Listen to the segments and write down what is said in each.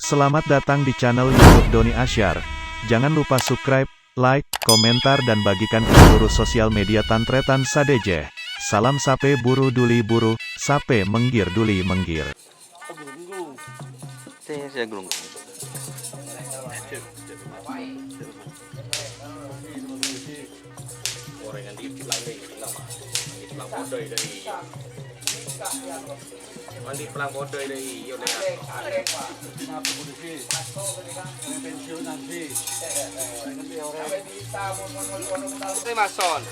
Selamat datang di channel YouTube Doni Asyar. Jangan lupa subscribe, like, komentar dan bagikan ke seluruh sosial media Tantretan Sadejeh. Salam sape buru duli buru, sape menggir duli menggir. Gorengan dikit lagi, pelang bodoi dari mandi pelang bodoi dari Yonea. Itu mason.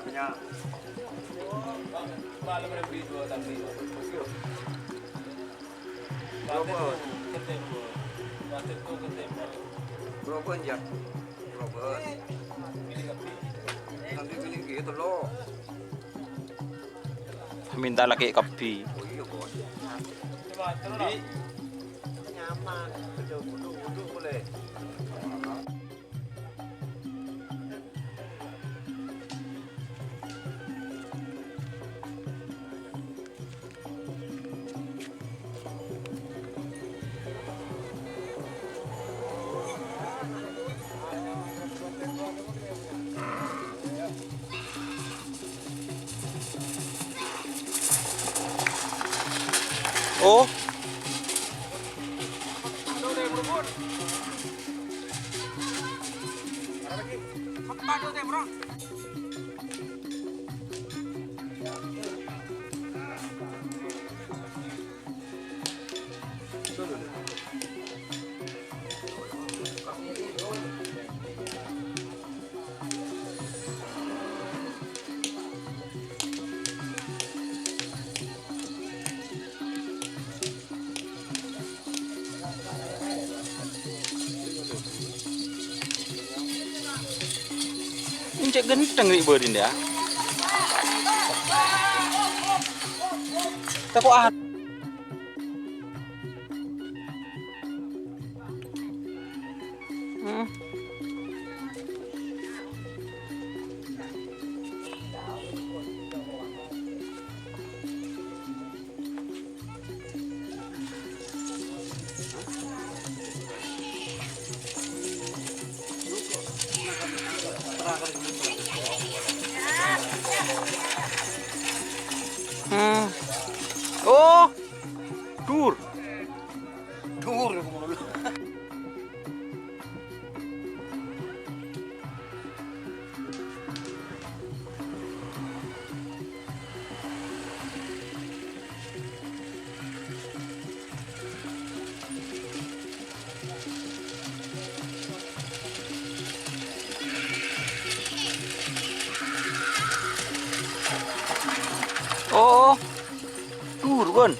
Minyak. Berapa aja? Berapa? Nanti pilih gitu loh. Minta lagi kopi. Oh iya bos. Jadi nyaman. Duduk boleh. Oh. Cek genteng nih berin ya. Tako ah. Oh, dur. Oh, turun.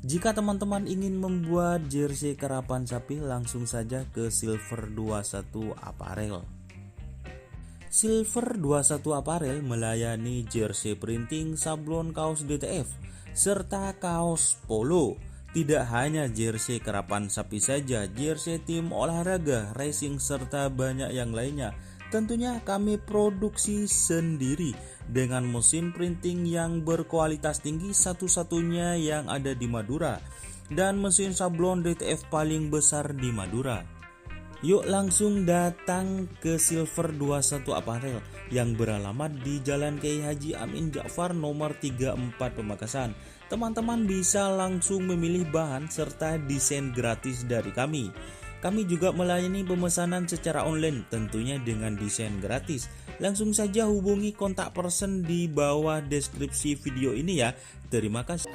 Jika teman-teman ingin membuat jersey karapan sapi, langsung saja ke Silver 21 Apparel. Silver 21 Apparel melayani jersey printing, sablon, kaos DTF, serta kaos polo. Tidak hanya jersey kerapan sapi saja, jersey tim olahraga, racing, serta banyak yang lainnya. Tentunya kami produksi sendiri dengan mesin printing yang berkualitas tinggi, satu-satunya yang ada di Madura, dan mesin sablon DTF paling besar di Madura. Yuk langsung datang ke Silver 21 Apparel yang beralamat di Jalan Kiai Haji Amin Ja'far nomor 34 Pamekasan. Teman-teman bisa langsung memilih bahan serta desain gratis dari kami. Kami juga melayani pemesanan secara online tentunya dengan desain gratis. Langsung saja hubungi kontak person di bawah deskripsi video ini ya. Terima kasih.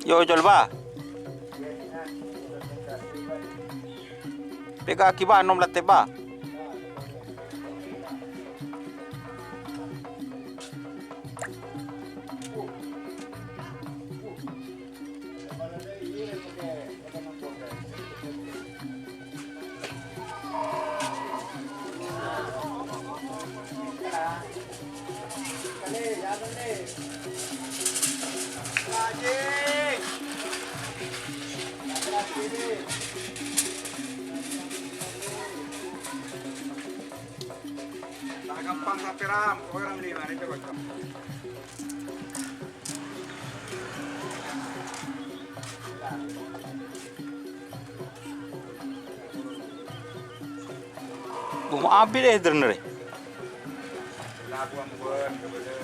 Yo jual ba? Pega akiba nom latte ba? Gampang sapi ram, orang ini mana itu baca. Bung abi deh dernere. Lagu yang buat kepada.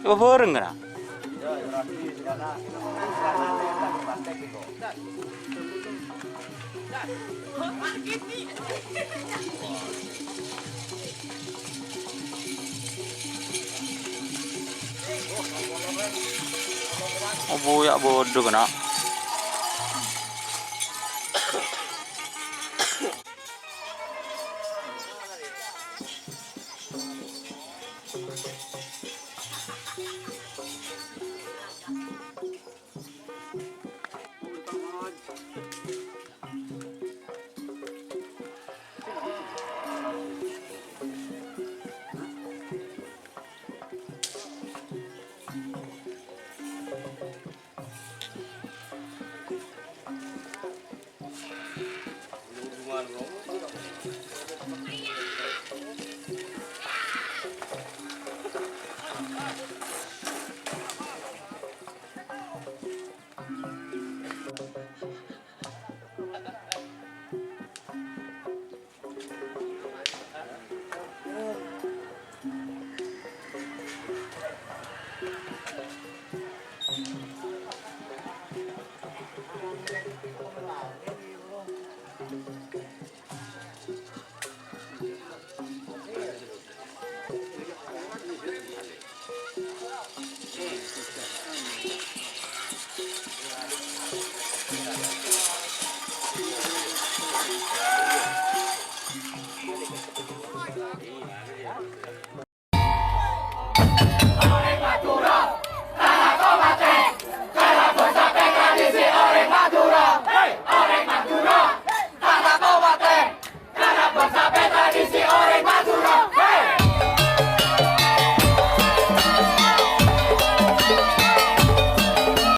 Coba bareng kan? Oh boyak bodoh kena.